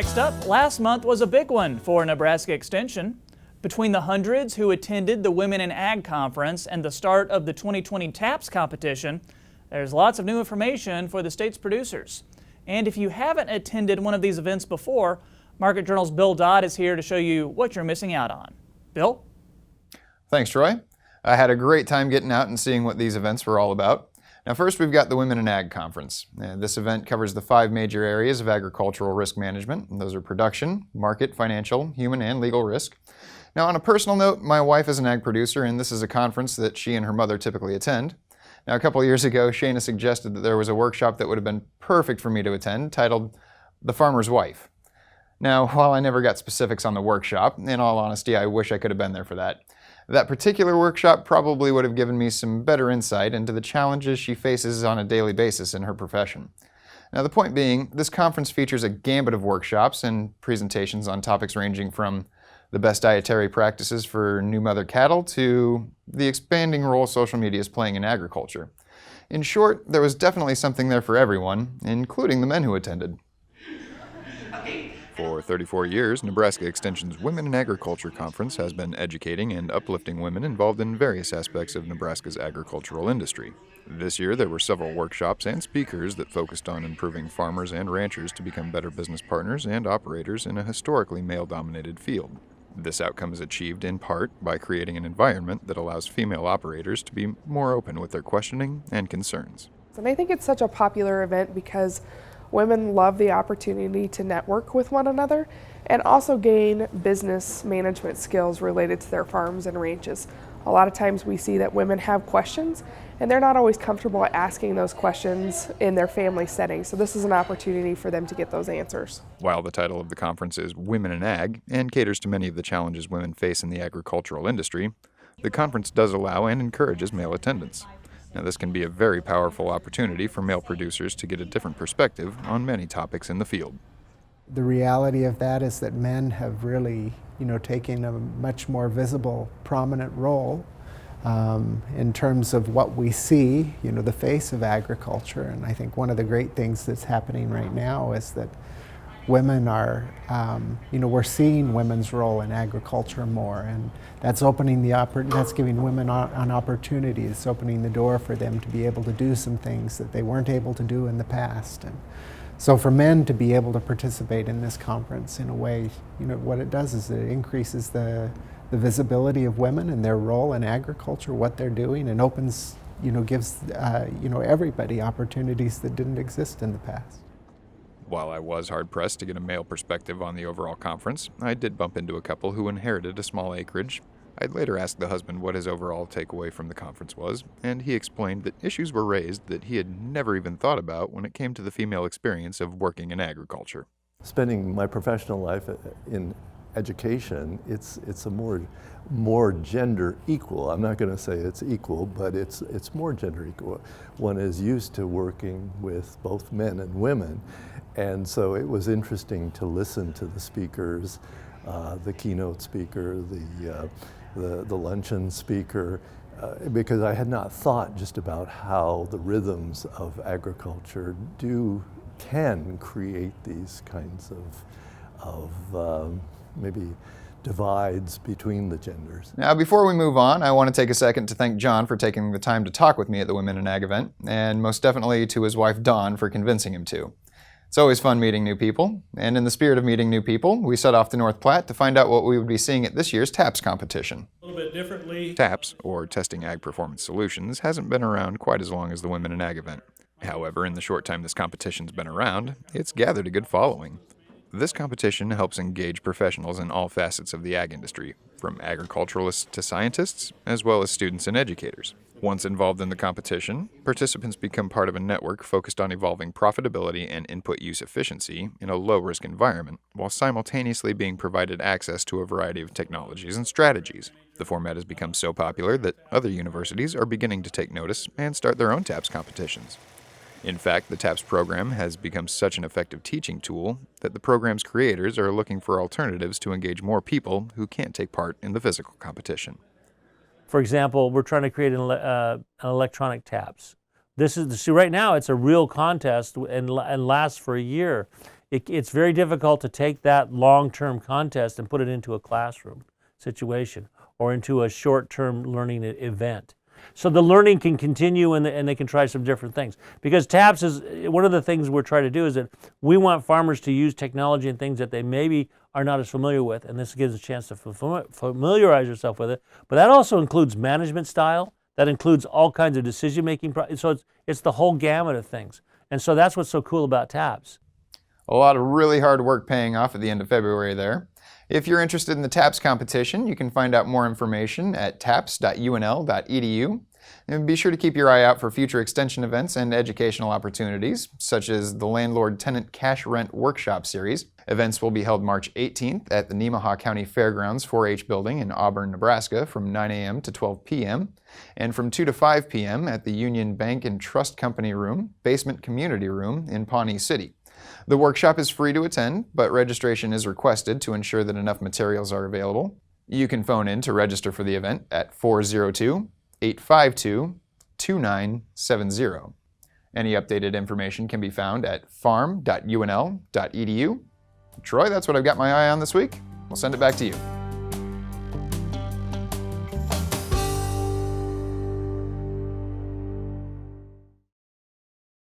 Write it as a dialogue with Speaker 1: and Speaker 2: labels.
Speaker 1: Next up, last month was a big one for Nebraska Extension. Between the hundreds who attended the Women in Ag Conference and the start of the 2020 TAPS competition, there's lots of new information for the state's producers. And if you haven't attended one of these events before, Market Journal's Bill Dodd is here to show you what you're missing out on. Bill?
Speaker 2: Thanks, Troy. I had a great time getting out and seeing what these events were all about. Now first we've got the Women in Ag Conference. This event covers the 5 major areas of agricultural risk management. And those are production, market, financial, human, and legal risk. Now on a personal note, my wife is an ag producer and this is a conference that she and her mother typically attend. Now a couple of years ago, Shayna suggested that there was a workshop that would have been perfect for me to attend titled The Farmer's Wife. Now while I never got specifics on the workshop, in all honesty I wish I could have been there for that. That particular workshop probably would have given me some better insight into the challenges she faces on a daily basis in her profession. Now the point being, this conference features a gambit of workshops and presentations on topics ranging from the best dietary practices for new mother cattle to the expanding role social media is playing in agriculture. In short, there was definitely something there for everyone, including the men who attended. For 34 years, Nebraska Extension's Women in Agriculture Conference has been educating and uplifting women involved in various aspects of Nebraska's agricultural industry. This year, there were several workshops and speakers that focused on improving farmers and ranchers to become better business partners and operators in a historically male-dominated field. This outcome is achieved in part by creating an environment that allows female operators to be more open with their questioning and concerns.
Speaker 3: And I think it's such a popular event because women love the opportunity to network with one another and also gain business management skills related to their farms and ranches. A lot of times we see that women have questions and they're not always comfortable asking those questions in their family setting. So this is an opportunity for them to get those answers.
Speaker 2: While the title of the conference is Women in Ag and caters to many of the challenges women face in the agricultural industry, the conference does allow and encourages male attendance. Now, this can be a very powerful opportunity for male producers to get a different perspective on many topics in the field.
Speaker 4: The reality of that is that men have really, taken a much more visible, prominent role in terms of what we see, the face of agriculture. And I think one of the great things that's happening right now is that women are, we're seeing women's role in agriculture more, and that's opening that's giving women an opportunity. It's opening the door for them to be able to do some things that they weren't able to do in the past. And so for men to be able to participate in this conference in a way, what it does is it increases the visibility of women and their role in agriculture, what they're doing, and opens, gives, everybody opportunities that didn't exist in the past.
Speaker 2: While I was hard-pressed to get a male perspective on the overall conference, I did bump into a couple who inherited a small acreage. I'd later asked the husband what his overall takeaway from the conference was, and he explained that issues were raised that he had never even thought about when it came to the female experience of working in agriculture.
Speaker 5: Spending my professional life in education, it's a more gender equal. I'm not going to say it's equal, but it's more gender equal. One is used to working with both men and women, and so it was interesting to listen to the speakers, the keynote speaker, the luncheon speaker, because I had not thought just about how the rhythms of agriculture can create these kinds of maybe divides between the genders.
Speaker 2: Now before we move on, I want to take a second to thank John for taking the time to talk with me at the Women in Ag event, and most definitely to his wife Dawn for convincing him to. It's always fun meeting new people, and in the spirit of meeting new people, we set off to North Platte to find out what we would be seeing at this year's TAPS competition.
Speaker 1: A little bit differently.
Speaker 2: TAPS, or Testing Ag Performance Solutions, hasn't been around quite as long as the Women in Ag event. However, in the short time this competition's been around, it's gathered a good following. This competition helps engage professionals in all facets of the ag industry, from agriculturalists to scientists, as well as students and educators. Once involved in the competition, participants become part of a network focused on evolving profitability and input use efficiency in a low-risk environment, while simultaneously being provided access to a variety of technologies and strategies. The format has become so popular that other universities are beginning to take notice and start their own TAPS competitions. In fact, the TAPS program has become such an effective teaching tool that the program's creators are looking for alternatives to engage more people who can't take part in the physical competition.
Speaker 6: For example, we're trying to create an electronic TAPS. Right now it's a real contest and lasts for a year. it's very difficult to take that long-term contest and put it into a classroom situation or into a short-term learning event. So the learning can continue and they can try some different things. Because TAPS is, one of the things we're trying to do is that we want farmers to use technology and things that they maybe are not as familiar with, and this gives a chance to familiarize yourself with it. But that also includes management style, that includes all kinds of decision-making, so it's the whole gamut of things. And so that's what's so cool about TAPS.
Speaker 2: A lot of really hard work paying off at the end of February there. If you're interested in the TAPS competition, you can find out more information at taps.unl.edu. And be sure to keep your eye out for future extension events and educational opportunities, such as the Landlord-Tenant Cash Rent Workshop Series. Events will be held March 18th at the Nemaha County Fairgrounds 4-H building in Auburn, Nebraska from 9 a.m. to 12 p.m. and from 2 to 5 p.m. at the Union Bank and Trust Company Room, Basement Community Room in Pawnee City. The workshop is free to attend, but registration is requested to ensure that enough materials are available. You can phone in to register for the event at 402-852-2970. Any updated information can be found at farm.unl.edu. Troy, that's what I've got my eye on this week. We'll send it back to you.